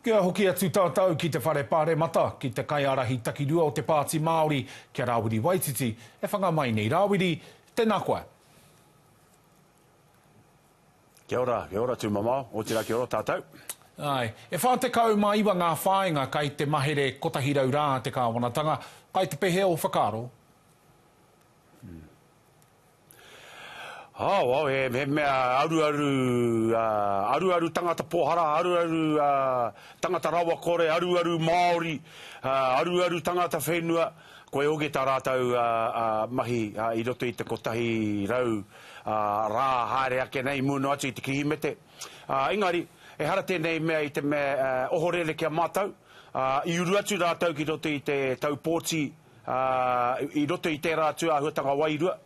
Kia hoki atu tātou ki te whare pāre mata, ki te kaiarahi takirua o te Pāti Māori, kia Rawiri Waititi, e whangamai nei Rawiri, tēnā koe. Kia ora tū mamau, o tira kia ora tātou. Ai, e whātekau mā iwa ngā whāinga kai te mahere kotahirau rā te Kāwanatanga, kai te pehe o whakaro? Wow, he mea aru tangata pohara, aru tangata rawa kore, aru Māori, aru tangata whenua, koe oge tā rātau mahi I roto I te kotahi rau rā haere ake nei muno atu I te kihimete. Engari, e hara tēnei mea I te mea ohorere kia mātau, I uru atu rātau ki roto I te tau pōti, I roto I te rātua ahuatanga wairua,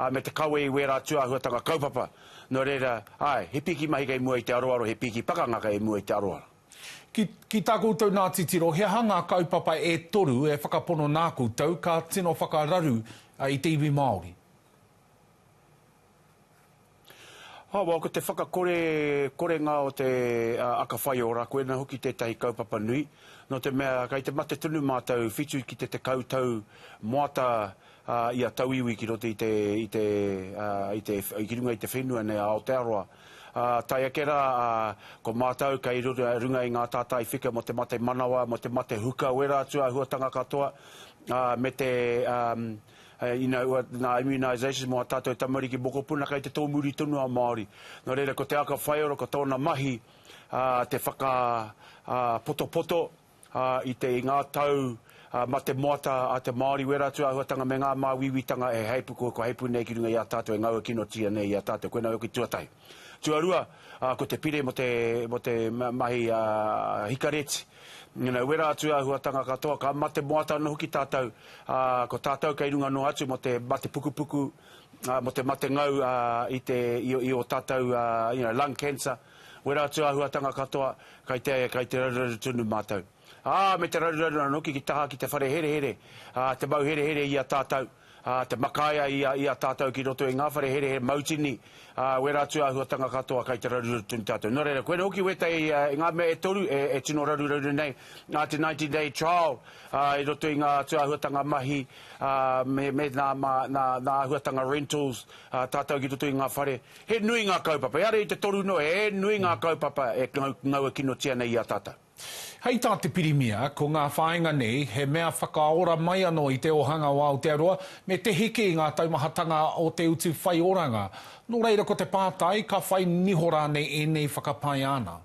me te kawe I wera tua ahuatanga kaupapa. No reira, he piki mahi kei mua I te aroaro, he piki pakanga kei mua I te aroaro. Ki tā koutou nā titiro, he hanga kaupapa e toru e whakapono nā koutou, ka tino whakararu I te iwi Māori. Ko te whakakorenga o te akawhai ora, koe na hoki tētahi kaupapa nui. No te mea, kai te mate tunu mātou, whitu ki te koutou moata ia tauiwi ki roto I runga I te whenua nei Aotearoa. Tai akera, ko mātou kai runga I ngā tātai whika mo te mate manawa, mo te mate huka, wera atua huatanga katoa, me te nā immunisations mo a tātou tamariki mokopuna kai te tōmuri tonu a Māori. No reira, ko te aka whaiora, ko tōna mahi, te whaka poto I te ngā tau, ma te moata a te Māori wera atua huatanga me ngā māwiwitanga e heipu ko heipu nei ki runga I a tātou e ngaua kino tia nei I a tātou. Koe nā oki tuatai. Tuarua, ko te pire mo te mahi hikareti. Wera atua huatanga katoa, ka mate moata no hoki tātou, ko tātou kei runga no atu mo te mate pukupuku, mo te mate ngau I o tātou lung cancer. Wera atua huatanga katoa, kai te raruraru tunu mātou. Me te raruraru no ki taha ki te whare here, te mau here I a tātou, te makaia I a tātou ki roto I ngā whare here mautini, wera atua huatanga katoa kai te raruraru tunu tātou. Nō reira, koe hoki weta I ngā mea e toru, e tino raruraru nei, te 90-day trial, I roto I ngā atua huatanga mahi, me nā huatanga rentals, tātou ki roto I ngā whare. He nui ngā kaupapa, e are I te toru no, he nui ngā kaupapa e ngaua kino tia nei I a tātou. Hei tā te pirimia, ko ngā whāinga nei, he mea whakaora mai anō I te ohanga o Aotearoa, me te heke I ngā taumahatanga o te utu whai oranga. Nō reira ko te pātai, ka whai nihora nei nei whakapai ana.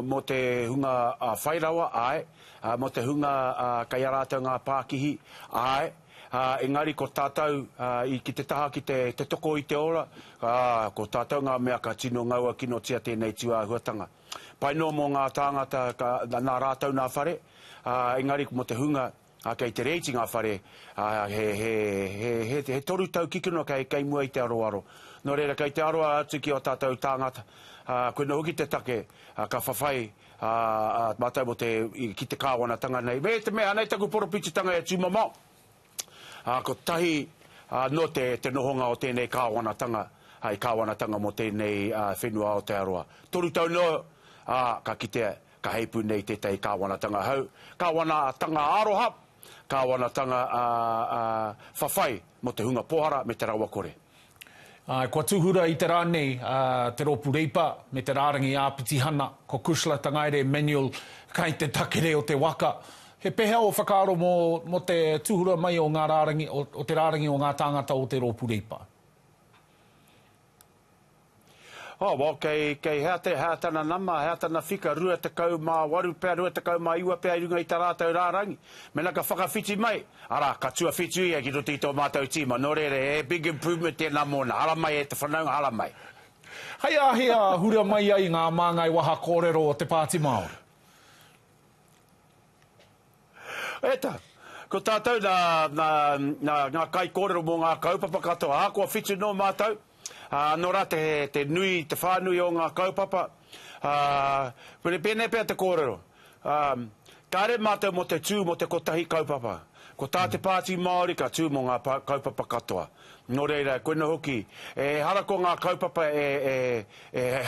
Mo te hunga whairawa, ai. Mo te hunga kai arātou ngā Pākihi, ai. Engari ko tātou ki te taha ki te toko I te ora, ko tātou ngā mea ka tino ngaua kino tia tēnei tua huatanga. Pai no mo ngā tāngata nā rātou nā whare, engari mo te hunga kei te reiti ngā whare, he toru tau kikino kei mua I te aroaro. No reira kei te aroa atu ki o tātou tāngata, koe no hoki te take, ka whawhai, mātou mo ki te Kāwanatanga nei. Me te mea nei taku poropititanga e tūmamau. Ko tahi no te nohonga o tēnei Kāwanatanga, Kāwanatanga mo tēnei whenua o te aroa. Toru tau no, ka kitea, ka heipu nei tētai Kāwanatanga hau. Kāwanatanga aroha, Kāwanatanga whawhai mo te hunga pohara me te rawa kore. Kua tuhura I te rā nei, te rōpu reipa, me te rārangi āpitihana, ko Kusla Tangaire Manual, kai te takere o te waka. He pehea o whakaaro mo te tuhura mai o ngā rārangi, o te rārangi o ngā tāngata o te rōpu reipa. Kei hea tana nama, hea tana whika, rua te kau mā waru pēr, rua te kau mā iwa pēr, runga I tā rātou rārangi. Mena ka whakawhiti mai, ara, ka tua whitu ia ki roto I tō mātou tīma, no reire, big improvement tēnā mōna, hala mai e te whanaunga, hala mai. Hea hura mai ai ngā māngai waha kōrero o te Pāti Māori. Eta, ko tātou ngā kai kōrero mō ngā kaupapa katoa, kua whitu no mātou, nō rā te nui, te whānui o ngā kaupapa, pēnei pēr te kōrero. Kāre mātou mo te tū mo te kotahi kaupapa, Ko tā te Pāti Māori ka tū mo ngā kaupapa katoa. Nō reira, koina hoki, hara ko ngā kaupapa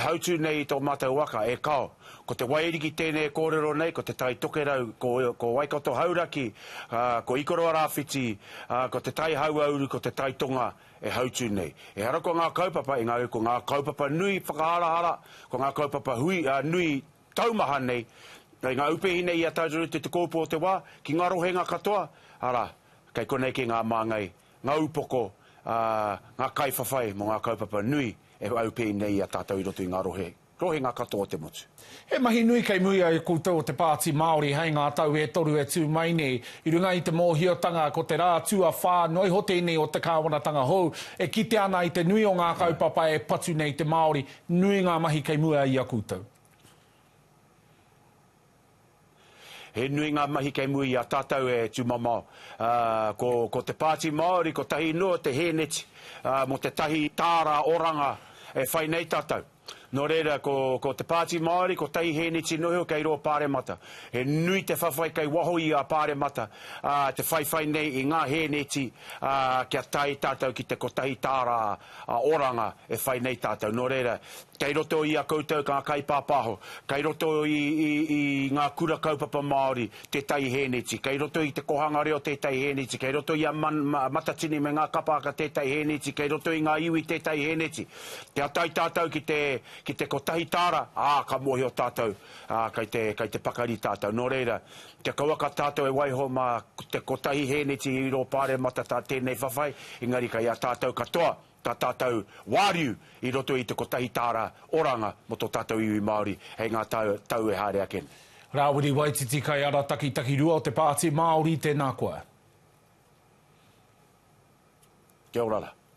hautu nei I tō mātou waka, kao. Ko te wairiki tēnei kōrero nei, ko te tai tokerau, ko Waikato hauraki, ko Ikoroa rāwhiti, ko te tai hauauru, ko te tai tonga, hautu nei. Hara ko ngā kaupapa, ko ngā kaupapa nui whakaharahara, ko ngā kaupapa nui taumaha nei, ngā upehi nei I a tauturu te kōpō te wā, ki ngā rohenga katoa, ara, kei konei ki ngā māngai, ngā upoko, ngā kaiwhawhai mo ngā kaupapa nui, upehi nei I a tātou I roto I ngā rohenga katoa te motu. He mahi nui kei muia I koutou o te Pāti Māori, hei ngā tau toru tū mai nei, I runga I te mōhiotanga ko te rā tua whā, noaiho tēnei o te Kāwanatanga hou, kite ana I te nui o ngā kaupapa patu nei te Māori, nui ngā mahi kei muia I a koutou. He nui ngā mahi kei mui a tātou tūmamau. Ko te Pāti Māori, ko tahi noa te hēneti, mo te tahi tāra oranga whai nei tātou. Nō reira, ko te Pāti Māori, ko tahi hēneti noho kei roa pāremata. He nui te whawhai kei waho I a pāremata, te whai nei I ngā hēneti kia tai tātou ki te ko tahi tāra oranga whai nei tātou. Nō reira, kei roto I a koutou ka kai pāpaho, kei roto I ngā kura kaupapa Māori, te tai hēneti, kei roto I te kohanga reo te tai hēneti, kei roto I a matatini me ngā kapaka te tai hēneti, kei roto I ngā iwi te tai hēneti. Kia tai tātou ki te kotahi tāra, ka mohi o tātou, kei te pakari tātou. Nō reira, kia kauaka tātou waiho ma te kotahi hēneti I ro pāre mata tā tēnei whawhai, engari kai a tātou katoa, tā tātou wāriu I roto I te kotahi tāra oranga mo tō tātou iwi Māori, hei ngā tau hāre aken. Rawiri Waititi kai ara taki rua o te Pāti Māori, tēnā koe. Kia ora la.